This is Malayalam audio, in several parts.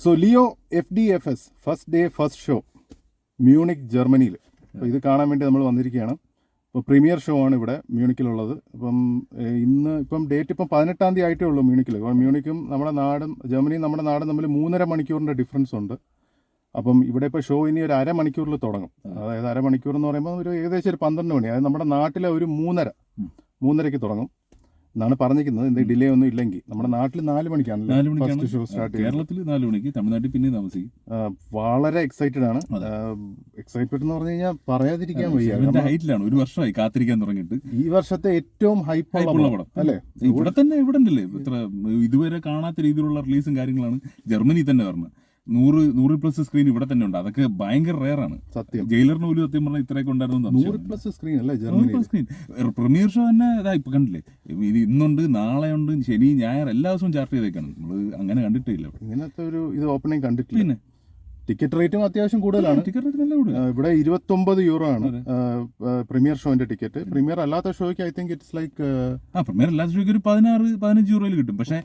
So Leo FDFS first day first show Munich ജർമ്മനിയിൽ. അപ്പോൾ ഇത് കാണാൻ വേണ്ടി നമ്മൾ വന്നിരിക്കുകയാണ്. ഇപ്പോൾ പ്രീമിയർ ഷോ ആണ് ഇവിടെ മ്യൂണിക്കിലുള്ളത്. ഇപ്പം ഡേറ്റ് 18 തീയതി ആയിട്ടേ ഉള്ളൂ മ്യൂണിക്കിൽ. അപ്പോൾ മ്യൂണിക്കും നമ്മുടെ നാടും ജർമ്മനിയും നമ്മുടെ നാടും തമ്മിൽ 3.5 മണിക്കൂറിൻ്റെ ഡിഫറൻസ് ഉണ്ട്. അപ്പം ഇവിടെ ഇപ്പോൾ ഷോ ഇനി ഒരു അരമണിക്കൂറിൽ തുടങ്ങും. അതായത് അരമണിക്കൂർ എന്ന് പറയുമ്പോൾ ഏകദേശം ഒരു 12 മണി, അതായത് നമ്മുടെ നാട്ടിലെ ഒരു 3:30 തുടങ്ങും എന്നാണ് പറഞ്ഞിരിക്കുന്നത്. എന്തെങ്കിലും ഡിലേ ഒന്നും ഇല്ലെങ്കിൽ. നമ്മുടെ നാട്ടിൽ 4 മണിക്കാണ് ഷോ സ്റ്റാർട്ട് ചെയ്യുന്നത്. കേരളത്തിൽ 4 മണിക്ക്, തമിഴ്നാട്ടിൽ പിന്നെ താമസിക്കും. വളരെ എക്സൈറ്റഡ് ആണ്. എക്സൈറ്റഡ് എന്ന് പറഞ്ഞു കഴിഞ്ഞാൽ പറയാതിരിക്കാൻ വയ്യ. ഹൈറ്റിലാണ്, ഒരു വർഷമായി കാത്തിരിക്കാൻ തുടങ്ങിയിട്ട്. ഈ വർഷത്തെ ഏറ്റവും ഹൈപ്പുള്ള പടം അല്ലേ? ഇവിടെ ഉണ്ടല്ലേ ഇത്ര ഇതുവരെ കാണാത്ത രീതിയിലുള്ള റിലീസും കാര്യങ്ങളാണ് ജർമ്മനി തന്നെ പറഞ്ഞത്. 100+ സ്ക്രീൻ ഇവിടെ തന്നെ ഉണ്ട്. അതൊക്കെ ഭയങ്കര റെയറാണ്. സത്യം. ജയിലറിന് പോലും സത്യം പറഞ്ഞാൽ ഇത്രയൊക്കെ ഉണ്ടായിരുന്നു. 100+ സ്ക്രീൻ അല്ലേ ജർമ്മനി സ്ക്രീൻ. പ്രീമിയർ ഷോ തന്നെ ഇതാ ഇപ്പൊ കണ്ടില്ലേ, ഇത് ഇന്നുണ്ട്, നാളെ ഉണ്ട്, ശനി ഞായർ എല്ലാ ദിവസവും ചാർട്ട് ചെയ്തേക്കാണ്. നമ്മള് അങ്ങനെ കണ്ടിട്ടേ ഇല്ല. ഇങ്ങനത്തെ ഒരു ഇത് ഓപ്പണിംഗ് കണ്ടിട്ടില്ല. പിന്നെ ടിക്കറ്റ് റേറ്റും അത്യാവശ്യം കൂടുതലാണ്. ടിക്കറ്റ് റേറ്റ് നല്ല കൂടുതൽ. ഇവിടെ 29 യൂറോ ആണ് പ്രീമിയർ ഷോന്റെ ടിക്കറ്റ്. പ്രീമിയർ അല്ലാത്ത ഷോയ്ക്ക് I think it's like premier അല്ലാത്ത ഷോയ്ക്ക് ഒരു 16-15 യൂറോയിൽ കിട്ടും. പക്ഷെ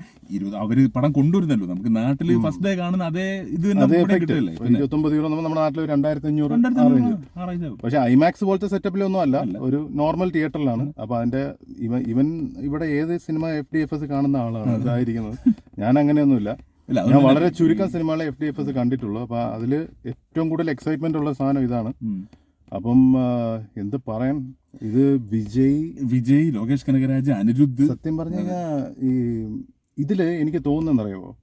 അവര് പടം കൊണ്ടുവരുന്നല്ലോ, നമുക്ക് നാട്ടില് ഫസ്റ്റ് ഡേ കാണുന്ന അതേ ഇത് 29 യൂറോ നമ്മുടെ നാട്ടിൽ 2500. പക്ഷെ ഐമാക്സ് പോലത്തെ സെറ്റപ്പിലൊന്നും അല്ല, ഒരു നോർമൽ തിയേറ്ററിലാണ്. അപ്പൊ അതിന്റെ ഇവൻ ഇവിടെ ഏത് സിനിമ FDFS കാണുന്ന ആളാണ് ഇതായിരിക്കുന്നത്. ഞാൻ അങ്ങനെയൊന്നുമില്ല. ഞാൻ വളരെ ചുരുക്കം സിനിമകളെ FDFS കണ്ടിട്ടുള്ളൂ. അപ്പൊ അതില് ഏറ്റവും കൂടുതൽ എക്സൈറ്റ്മെന്റ് ഉള്ള സാധനം ഇതാണ്. അപ്പം എന്ത് പറയാൻ, ഇത് വിജയ്, ലോകേഷ് കനകരാജ്, അനിരുദ്ധ്. സത്യം പറഞ്ഞു കഴിഞ്ഞാൽ ഇതില് എനിക്ക് തോന്നുന്നറിയാവോ,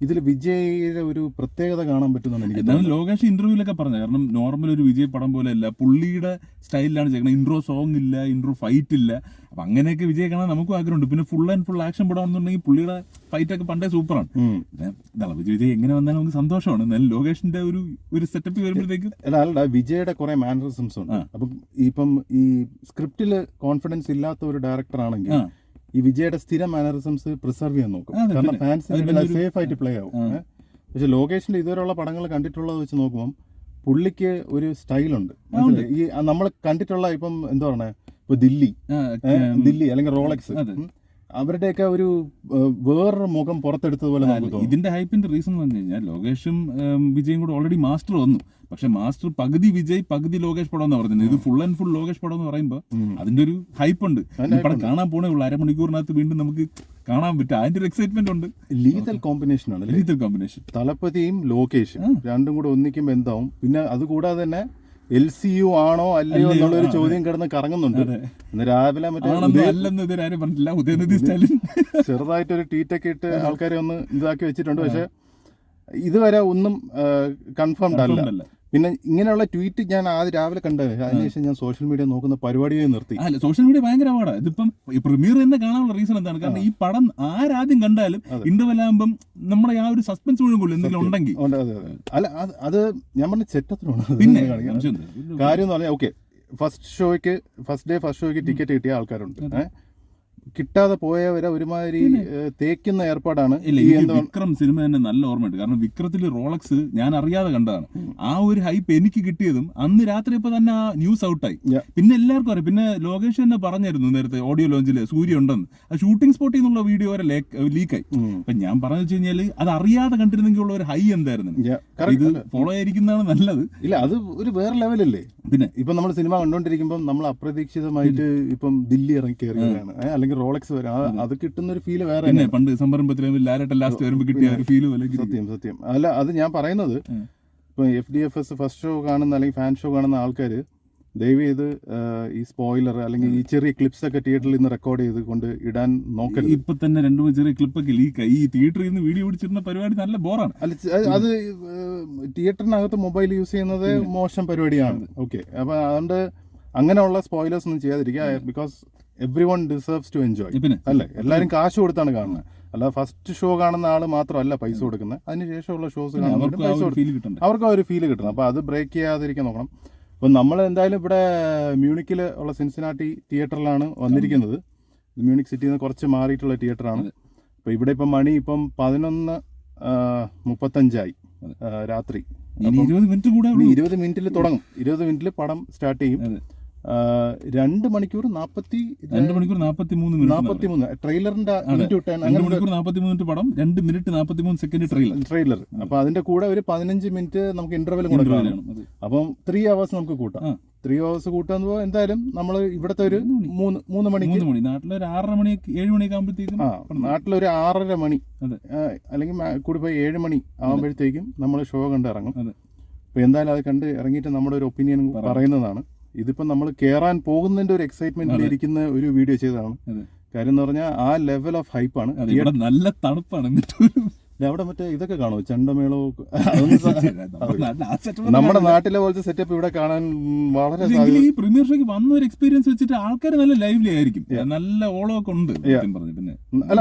ഇതിൽ വിജയുടെ ഒരു പ്രത്യേകത കാണാൻ പറ്റുന്നതാണ് എനിക്ക്. എന്നാലും ലോകേഷ് ഇന്റർവ്യൂലൊക്കെ പറഞ്ഞത്, കാരണം നോർമൽ ഒരു വിജയ് പടം പോലെ അല്ല, പുള്ളിയുടെ സ്റ്റൈലിലാണ് ചെയ്യുന്നത്. ഇൻട്രോ സോങ് ഇല്ല, ഇൻട്രോ ഫൈറ്റ് ഇല്ല. അപ്പൊ അങ്ങനെയൊക്കെ വിജയ് കാണാൻ നമുക്കും ആഗ്രഹമുണ്ട്. പിന്നെ ഫുൾ ആക്ഷൻ പടമാണെന്നുണ്ടെങ്കിൽ പുള്ളിയുടെ ഫൈറ്റ് ഒക്കെ പണ്ടേ സൂപ്പറാണ്. വിജയ് എങ്ങനെ വന്നാലും നമുക്ക് സന്തോഷമാണ്. എന്നാലും ലോകേഷിന്റെ ഒരു സെറ്റപ്പ് വരുമ്പോഴത്തേക്ക് അല്ല, വിജയുടെ കുറെ മാനറിസംസ് ഉണ്ട്. അപ്പം ഈ സ്ക്രിപ്റ്റില് കോൺഫിഡൻസ് ഇല്ലാത്ത ഒരു ഡയറക്ടർ ആണെങ്കിൽ ഈ വിജയുടെ സ്ഥിരം മാനറിസംസ് പ്രിസർവ് ചെയ്യാൻ നോക്കും. കാരണം ഫാൻസിന് സേഫ് ആയിട്ട് പ്ലേ ആവും. പക്ഷെ ലോകേഷിന്റെ ഇതുവരെയുള്ള പടങ്ങൾ കണ്ടിട്ടുള്ളത് വെച്ച് നോക്കുമ്പോൾ പുള്ളിക്ക് ഒരു സ്റ്റൈലുണ്ട്. ഈ നമ്മൾ കണ്ടിട്ടുള്ള ഇപ്പം എന്താ പറയുക, ഇപ്പൊ ദില്ലി അല്ലെങ്കിൽ റോളക്സ്, അവരുടെയൊക്കെ ഒരു വേറൊരു മുഖം പുറത്തെടുത്തതുപോലെ. ഇതിന്റെ ഹൈപ്പിന്റെ റീസൺ എന്ന് പറഞ്ഞു കഴിഞ്ഞാൽ ലോകേഷും വിജയും കൂടെ ഓൾറെഡി മാസ്റ്റർ വന്നു. പക്ഷെ മാസ്റ്റർ പകുതി വിജയ് പകുതി ലോകേഷ് പടം എന്ന് പറഞ്ഞത്. ഇത് ഫുൾ ലോകേഷ് പടം എന്ന് പറയുമ്പോൾ അതിന്റെ ഒരു ഹൈപ്പ് ഉണ്ട്. പടം കാണാൻ പോണേ ഉള്ളൂ, അരമണിക്കൂറിനകത്ത് വീണ്ടും നമുക്ക് കാണാൻ പറ്റും. അതിന്റെ ഒരു എക്സൈറ്റ്മെന്റ് ഉണ്ട്. ലീതൽ കോമ്പിനേഷൻ ആണ്. Lethal combination. തലപ്പതിയും ലോകേഷും രണ്ടും കൂടെ ഒന്നിക്കുമ്പോൾ എന്താവും. പിന്നെ അതുകൂടാതെ തന്നെ LCU ആണോ അല്ലയോ എന്നുള്ളൊരു ചോദ്യം കിടന്ന് കറങ്ങുന്നുണ്ട്. ഇന്ന് രാവിലെ ചെറുതായിട്ടൊരു ട്വീറ്റൊക്കെ ഇട്ട് ആൾക്കാരെ ഒന്ന് ഇതാക്കി വെച്ചിട്ടുണ്ട്. പക്ഷെ ഇതുവരെ ഒന്നും കൺഫേംഡ് അല്ല. പിന്നെ ഇങ്ങനെയുള്ള ട്വീറ്റ് ഞാൻ ആദ്യം രാവിലെ കണ്ടത്, അതിനുശേഷം ഞാൻ സോഷ്യൽ മീഡിയ നോക്കുന്ന പരിപാടിയെ നിർത്തി. അല്ല, സോഷ്യൽ മീഡിയ ഭയങ്കര അപകടമാണ്. ഇതിപ്പം പ്രീമിയർ തന്നെ കാണാനുള്ള റീസൺ എന്താണ്? കാരണം ഈ പടം ആരാദ്യം കണ്ടാലും ഇന്റർവെൽ ആകുമ്പം നമ്മുടെ ആ ഒരു സസ്പെൻസ് മുഴുവൻ കൊള്ളും എന്തെങ്കിലും ഉണ്ടെങ്കിൽ. അല്ല, അത് ഞാൻ പറഞ്ഞ ചെറ്റത്തിനാണ്. പിന്നെ കാര്യം എന്ന് പറഞ്ഞാൽ ഓക്കെ, ഫസ്റ്റ് ഡേ ഫസ്റ്റ് ഷോയ്ക്ക് ടിക്കറ്റ് കിട്ടിയ ആൾക്കാരുണ്ട്. കിട്ടാതെ പോയവരെ ഒരുമാതിരി തേക്കുന്ന ഏർപ്പാടാണ്. വിക്രം സിനിമ തന്നെ നല്ല ഓർമ്മയുണ്ട്. കാരണം വിക്രത്തില് റോളക്സ് ഞാൻ അറിയാതെ കണ്ടതാണ്. ആ ഒരു ഹൈപ്പ് എനിക്ക് കിട്ടിയതും അന്ന് രാത്രി ഇപ്പൊ തന്നെ ആ ന്യൂസ് ഔട്ടായി. പിന്നെ എല്ലാവർക്കും അറിയാം. പിന്നെ ലോകേഷ് തന്നെ പറഞ്ഞായിരുന്നു നേരത്തെ ഓഡിയോ ലോഞ്ചില് സൂര്യ ഉണ്ടെന്ന്. ആ ഷൂട്ടിംഗ് സ്പോട്ടിൽ നിന്നുള്ള വീഡിയോ വരെ ലീക്കായി. അപ്പൊ ഞാൻ പറഞ്ഞു വെച്ച് കഴിഞ്ഞാല് അത് അറിയാതെ കണ്ടിരുന്നെങ്കിൽ ഉള്ള ഒരു ഹൈ എന്തായിരുന്നു. ഇത് ഫോളോ ആയിരിക്കുന്നതാണ് നല്ലത്. ഇല്ല, അത് ഒരു വേറെ ലെവലല്ലേ. പിന്നെ ഇപ്പൊ നമ്മൾ സിനിമ കണ്ടോണ്ടിരിക്കുമ്പോൾ നമ്മൾ അപ്രതീക്ഷിതമായിട്ട് ഇപ്പം ദില്ലി ഇറങ്ങി കയറുകയാണ്, അല്ലെങ്കിൽ റോളക്സ് വരാം. അത് കിട്ടുന്ന ഒരു ഫീല് വേറെ. പണ്ട് സംരംഭത്തിൽ ലാസ്റ്റ് വരുമ്പോൾ കിട്ടിയ ഒരു ഫീല്. സത്യം. അല്ല, അത് ഞാൻ പറയുന്നത് ഇപ്പൊ FDFS ഫസ്റ്റ് ഷോ കാണുന്ന അല്ലെങ്കിൽ ഫാൻ ഷോ കാണുന്ന ആൾക്കാർ ദയവ് ചെയ്ത് ഈ സ്പോയിലർ അല്ലെങ്കിൽ ഈ ചെറിയ ക്ലിപ്സ് ഒക്കെ തിയേറ്ററിൽ നിന്ന് റെക്കോർഡ് ചെയ്ത് കൊണ്ട് ഇടാൻ നോക്കരുത്. ഇപ്പൊ തന്നെ 2 ചെറിയ ക്ലിപ്പൊക്കെ ലീക്കായി. ഈ തിയേറ്ററിൽ നിന്ന് വീഡിയോ പിടിച്ചിരുന്ന പരിപാടി നല്ല ബോറാണ്. അല്ല, അത് തിയേറ്ററിനകത്ത് മൊബൈൽ യൂസ് ചെയ്യുന്നത് മോശം പരിപാടിയാണ്. ഓക്കെ, അപ്പൊ അതുകൊണ്ട് അങ്ങനെയുള്ള സ്പോയിലേഴ്സ് ഒന്നും ചെയ്യാതിരിക്കുക. Because everyone deserves to enjoy. അല്ലേ, എല്ലാവരും കാശ് കൊടുത്താണ് കാണുന്നത്. അല്ല, ഫസ്റ്റ് ഷോ കാണുന്ന ആള് മാത്രമല്ല പൈസ കൊടുക്കുന്നത്, അതിനുശേഷമുള്ള ഷോസ് കാണുന്നവർക്ക് പൈസ കൊടുക്കും. അവർക്ക് ആ ഒരു ഫീല് കിട്ടണം. അപ്പൊ അത് ബ്രേക്ക് ചെയ്യാതിരിക്കാൻ നോക്കണം. അപ്പൊ നമ്മൾ എന്തായാലും ഇവിടെ മ്യൂണിക്കിൽ ഉള്ള സിൻസിനാട്ടി തിയേറ്ററിലാണ് വന്നിരിക്കുന്നത്. മ്യൂണിക് സിറ്റിയിൽ നിന്ന് കുറച്ച് മാറിയിട്ടുള്ള തിയേറ്ററാണ്. അപ്പൊ ഇവിടെ ഇപ്പം മണി 11:35 രാത്രി. 20 മിനിറ്റിൽ തുടങ്ങും. 20 മിനിറ്റിൽ പടം സ്റ്റാർട്ട് ചെയ്യും. 2 മണിക്കൂർ 43 ട്രെയിലറിന്റെ 2 മണിക്കൂർ 43 മിനിറ്റ് പടം, 2 മിനിറ്റ് 43 സെക്കൻഡ് ട്രെയിലർ. അപ്പൊ അതിന്റെ കൂടെ ഒരു 15 മിനിറ്റ് നമുക്ക് ഇന്റർവെൽ കൂടെ കാണും. അപ്പം 3 hours നമുക്ക് കൂട്ടാം. 3 hours കൂട്ടാന്ന് പോകുമ്പോൾ എന്തായാലും നമ്മൾ ഇവിടത്തെ ഒരു 3 മണിക്ക്, നാട്ടിലൊരു 6:30 മണി 7 മണിയൊക്കെ ആകുമ്പോഴത്തേക്കും, നാട്ടിലൊരു 6:30 മണി അല്ലെങ്കിൽ കൂടി പോയി 7 മണി ആകുമ്പോഴത്തേക്കും നമ്മൾ ഷോ കണ്ട് ഇറങ്ങും. അപ്പൊ എന്തായാലും അത് കണ്ട് ഇറങ്ങിയിട്ട് നമ്മുടെ ഒരു ഒപ്പീനിയൻ പറയുന്നതാണ്. ഇതിപ്പം നമ്മൾ കയറാൻ പോകുന്നതിന്റെ ഒരു എക്സൈറ്റ്മെന്റിൽ ഇരിക്കുന്ന ഒരു വീഡിയോ ചെയ്തതാണ്. കാര്യം എന്ന് പറഞ്ഞാൽ ആ ലെവൽ ഓഫ് ഹൈപ്പാണ്. നല്ല തണുപ്പാണ്. അവിടെ മറ്റേ ഇതൊക്കെ കാണുമോ, ചെണ്ടമേളോ? നമ്മുടെ നാട്ടിലെ പോലത്തെ സെറ്റപ്പ് ഇവിടെ കാണാൻ വളരെ ഈ പ്രീമിയർ ഷോയ്ക്ക് വന്ന ഒരു എക്സ്പീരിയൻസ് വെച്ചിട്ട് ആൾക്കാർ നല്ല ലൈവ്ലി ആയിരിക്കും, നല്ല ഓളമൊക്കെ ഉണ്ട്. പിന്നെ അല്ല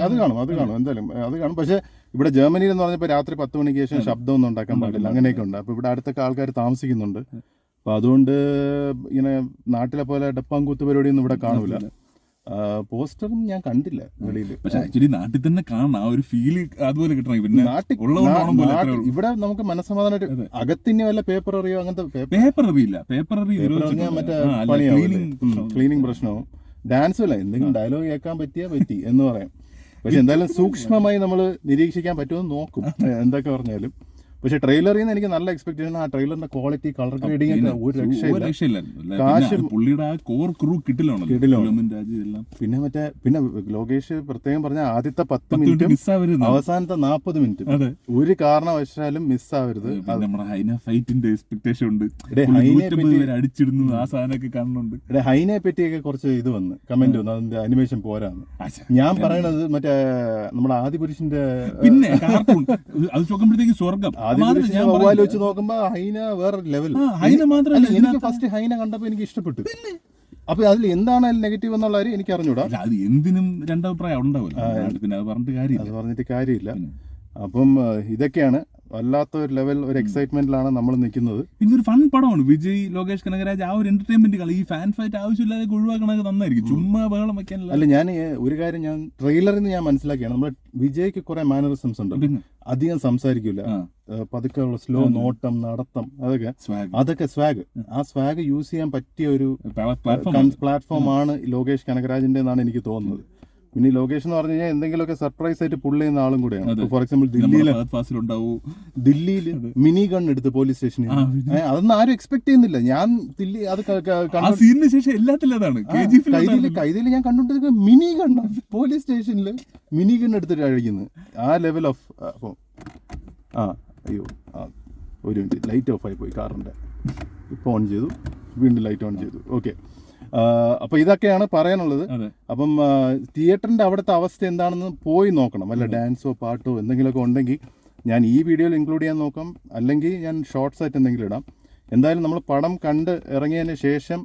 അത് കാണും എന്തായാലും അത് കാണും. പക്ഷെ ഇവിടെ ജർമ്മനിയിൽ എന്ന് പറഞ്ഞപ്പോൾ രാത്രി 10 മണിക്ക് ശേഷം ശബ്ദമൊന്നും ഉണ്ടാക്കാൻ പാടില്ല, അങ്ങനെയൊക്കെ ഉണ്ട്. അപ്പൊ ഇവിടെ അടുത്തൊക്കെ ആൾക്കാർ താമസിക്കുന്നുണ്ട്. അപ്പൊ അതുകൊണ്ട് ഇങ്ങനെ നാട്ടിലെ പോലെ ഡപ്പാങ്കൂത്ത് പരിപാടിയൊന്നും ഇവിടെ കാണൂല. പോസ്റ്ററും ഞാൻ കണ്ടില്ല വെളിയിൽ. പക്ഷെ ആക്ച്വലി നാട്ടിൽ തന്നെ കാണാം, ആ ഒരു ഫീല് അതുപോലെ കിട്ടണം. പിന്നെ ഇവിടെ നമുക്ക് മനസ്സമാധാനമായിട്ട് അകത്തിന് വല്ല പേപ്പർ അറിയോ? അങ്ങനത്തെ പേപ്പർ അറിയില്ല. പേപ്പർ മറ്റേ ക്ലീനിങ് പ്രശ്നവും ഡാൻസും അല്ല, എന്തെങ്കിലും ഡയലോഗ് കേൾക്കാൻ പറ്റി എന്ന് പറയാം. പക്ഷെ എന്തായാലും സൂക്ഷ്മമായി നമ്മൾ നിരീക്ഷിക്കാൻ പറ്റുമെന്ന് നോക്കും എന്തൊക്കെ പറഞ്ഞാലും. പക്ഷെ ട്രെയിലറിൽ നിന്ന് എനിക്ക് നല്ല എക്സ്പെക്ടേഷൻ. ആ ട്രെയിലറിന്റെ ക്വാളിറ്റി, കളർ ഗ്രേഡിംഗ് ഒക്കെ ഒരു രക്ഷയില്ല. പിന്നെ ലോകേഷ് പ്രത്യേകം പറഞ്ഞ ആദ്യത്തെ 10 മിനിറ്റും അവസാനത്തെ 40 മിനിറ്റും ഒരു കാരണവശാലും മിസ്സാവരുത്. ഹൈനെ പറ്റിയൊക്കെ കുറച്ച് ഇത് വന്ന് കമന്റ് വന്നു, അതിന്റെ അനിമേഷൻ പോരാന്ന്. ഞാൻ പറയണത് മറ്റേ നമ്മുടെ ആദിപുരുഷന്റെ പിന്നെ സ്വർഗം വെച്ച് നോക്കുമ്പോ ഹൈന വേറെ ലെവൽ. എനിക്ക് ഫസ്റ്റ് ഹൈന കണ്ടപ്പോ എനിക്ക് ഇഷ്ടപ്പെട്ടു. അപ്പൊ അതിൽ എന്താണ് നെഗറ്റീവ് എന്നുള്ള കാര്യം എനിക്ക് അറിഞ്ഞൂടാ. അത് എന്തിനും രണ്ടഭിപ്രായം ഉണ്ടാവില്ല, പിന്നെ അത് പറഞ്ഞിട്ട് കാര്യമില്ല. അപ്പം ഇതൊക്കെയാണ് വല്ലാത്ത ഒരു ലെവൽ, ഒരു എക്സൈറ്റ്മെന്റിലാണ് നമ്മൾ നിൽക്കുന്നത്. ഇതൊരു ഫൺ പടമാണ്. വിജയ്, ലോകേഷ് കനകരാജ് ആ ഒരു എന്റർടൈൻമെന്റ് കളി, ഈ ഫാൻ ഫൈറ്റ് ആവശ്യമില്ലാതെ ഒഴിവാക്കണത് നന്നായിരിക്കും. ചുമ്മാ ബഹളം വെക്കാനല്ല. അല്ല, ഞാൻ ഒരു കാര്യം ഞാൻ ട്രെയിലറിൽ നിന്ന് ഞാൻ മനസ്സിലാക്കിയാണ്, നമ്മുടെ വിജയ്ക്ക് കുറെ മാനറിസംസ് ഉണ്ട്. അധികം സംസാരിക്കില്ല, പതുക്കെ ഉള്ള സ്ലോ നോട്ടം, നടത്തം, അതൊക്കെ സ്വാഗ്. ആ സ്വാഗ് യൂസ് ചെയ്യാൻ പറ്റിയ ഒരു പ്ലാറ്റ്ഫോം ആണ് ലോകേഷ് കനകരാജിന്റെ എന്നാണ് എനിക്ക് തോന്നുന്നത്. പിന്നെ ലോകേഷ് എന്ന് പറഞ്ഞു കഴിഞ്ഞാൽ എന്തെങ്കിലുമൊക്കെ സർപ്രൈസ് ആയിട്ട് പുള്ളി ചെയ്യുന്ന ആളും കൂടെയാണ്. ഫോർ എക്സാമ്പിൾ ദില്ലിയിൽ മിനി ഗൺ എടുത്ത് പോലീസ് സ്റ്റേഷനിൽ, അതൊന്നും ആരും എക്സ്പെക്ട് ചെയ്യുന്നില്ല. ഞാൻ ദില്ലി അത് കൈതിയിൽ ഞാൻ കണ്ടുകൊണ്ടിരിക്കുന്ന മിനി ഗൺ പോലീസ് സ്റ്റേഷനിൽ മിനി ഗൺ എടുത്തിട്ട് കഴിക്കുന്നത്. ആ ലെവൽ ഓഫ്. അപ്പോൾ ഒരു മിനിറ്റ്, ലൈറ്റ് ഓഫ് ആയി പോയി കാറിന്റെ. ഇപ്പോൾ ഓൺ ചെയ്തു, വീണ്ടും ലൈറ്റ് ഓൺ ചെയ്തു. ഓക്കെ, അപ്പൊ ഇതൊക്കെയാണ് പറയാനുള്ളത്. അപ്പം തിയേറ്ററിന്റെ അവിടുത്തെ അവസ്ഥ എന്താണെന്ന് പോയി നോക്കണം. വല്ല ഡാൻസോ പാട്ടോ എന്തെങ്കിലുമൊക്കെ ഉണ്ടെങ്കിൽ ഞാൻ ഈ വീഡിയോയിൽ ഇൻക്ലൂഡ് ചെയ്യാൻ നോക്കാം, അല്ലെങ്കിൽ ഞാൻ ഷോർട്സ് ആയിട്ട് എന്തെങ്കിലും ഇടാം. എന്തായാലും നമ്മൾ പടം കണ്ട് ഇറങ്ങിയതിന് ശേഷം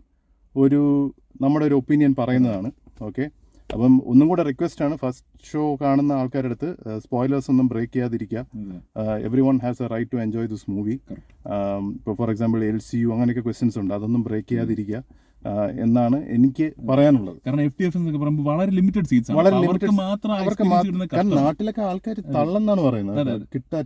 നമ്മുടെ ഒരു ഒപ്പീനിയൻ പറയുന്നതാണ്. ഓക്കെ, അപ്പം ഒന്നും കൂടെ റിക്വസ്റ്റ് ആണ്, ഫസ്റ്റ് ഷോ കാണുന്ന ആൾക്കാരുടെ അടുത്ത് സ്പോയിലേഴ്സ് ഒന്നും ബ്രേക്ക് ചെയ്യാതിരിക്കുക. Everyone has a right to enjoy this movie. ഇപ്പോൾ ഫോർ എക്സാമ്പിൾ LCU അങ്ങനെയൊക്കെ ക്വസ്റ്റ്യൻസ് ഉണ്ട്, അതൊന്നും ബ്രേക്ക് ചെയ്യാതിരിക്കുക എന്നാണ് എനിക്ക് പറയാനുള്ളത്. കാരണം FDFS പറയുമ്പോൾ വളരെ ലിമിറ്റഡ് സീറ്റ്സ്, നാട്ടിലൊക്കെ ആൾക്കാർ തള്ളെന്നാണ് പറയുന്നത്.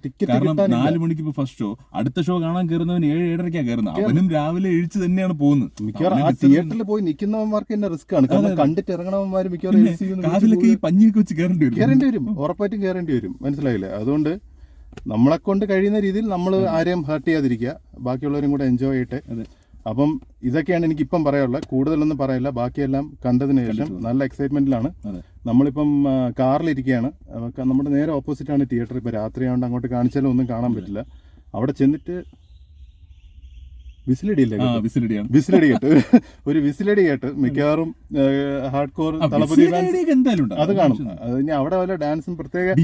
ടിക്കറ്റ് 4 മണിക്ക് ഇപ്പൊ ഫസ്റ്റ് ഷോ, അടുത്ത ഷോ കാണാൻ കയറുന്നവൻ 7-7:30 കയറുന്നത്. അവനും രാവിലെ എഴിച്ച് തന്നെയാണ് പോകുന്നത്. മിക്കവാറും ആ തിയേറ്ററിൽ പോയി നിൽക്കുന്നവന്മാർക്ക് തന്നെ റിസ്ക് ആണ്. കണ്ടിട്ട് ഇറങ്ങണവന്മാർ മിക്കവാറും കാതിലൊക്കെ ഈ പഞ്ഞിയൊക്കെ വെച്ച് കയറേണ്ടി വരും, ഉറപ്പായിട്ടും കയറേണ്ടി വരും. മനസ്സിലായില്ലേ? അതുകൊണ്ട് നമ്മളെ കൊണ്ട് കഴിയുന്ന രീതിയിൽ നമ്മൾ ആരെയും ഹേർട്ട് ചെയ്യാതിരിക്കുക, ബാക്കിയുള്ളവരും കൂടെ എൻജോയ് ചെയ്യട്ടെ. അപ്പം ഇതൊക്കെയാണ് എനിക്കിപ്പം പറയാനുള്ളത്. കൂടുതലൊന്നും പറയില്ല. ബാക്കിയെല്ലാം കണ്ടതിന് ശേഷം നല്ല എക്സൈറ്റ്മെന്റിലാണ്. നമ്മളിപ്പം കാറിലിരിക്കുകയാണ്. നമ്മുടെ നേരെ ഓപ്പോസിറ്റാണ് തിയേറ്റർ. ഇപ്പം രാത്രിയായതുകൊണ്ട് അങ്ങോട്ട് കാണിച്ചാലും ഒന്നും കാണാൻ പറ്റില്ല. അവിടെ ചെന്നിട്ട് വിസിലടി കേട്ട് ഒരു വിസിലടി കേട്ട് മിക്കവാറും ഹാർഡ് കോർ തളപതി അത് കാണും. ഇനി അവിടെ വല്ല ഡാൻസും പ്രത്യേക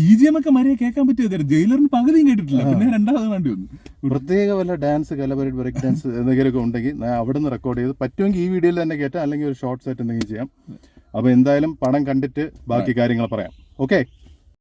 കേൾക്കാൻ പറ്റിയത് ജയിലറിന് പകുതിയും കേട്ടിട്ടില്ല, പിന്നെ രണ്ടാമത് വേണ്ടി വന്നു. പ്രത്യേക വല്ല ഡാൻസ്, കലപരേഡ്, ബ്രേക്ക് ഡാൻസ് എന്തെങ്കിലുമൊക്കെ ഉണ്ടെങ്കിൽ അവിടെ നിന്ന് റെക്കോർഡ് ചെയ്ത് പറ്റുമെങ്കിൽ ഈ വീഡിയോയിൽ തന്നെ കേട്ടാൽ, അല്ലെങ്കിൽ ഒരു ഷോർട്സ് ആയിട്ട് എന്തെങ്കിലും ചെയ്യാം. അപ്പോൾ എന്തായാലും പടം കണ്ടിട്ട് ബാക്കി കാര്യങ്ങൾ പറയാം. ഓക്കെ.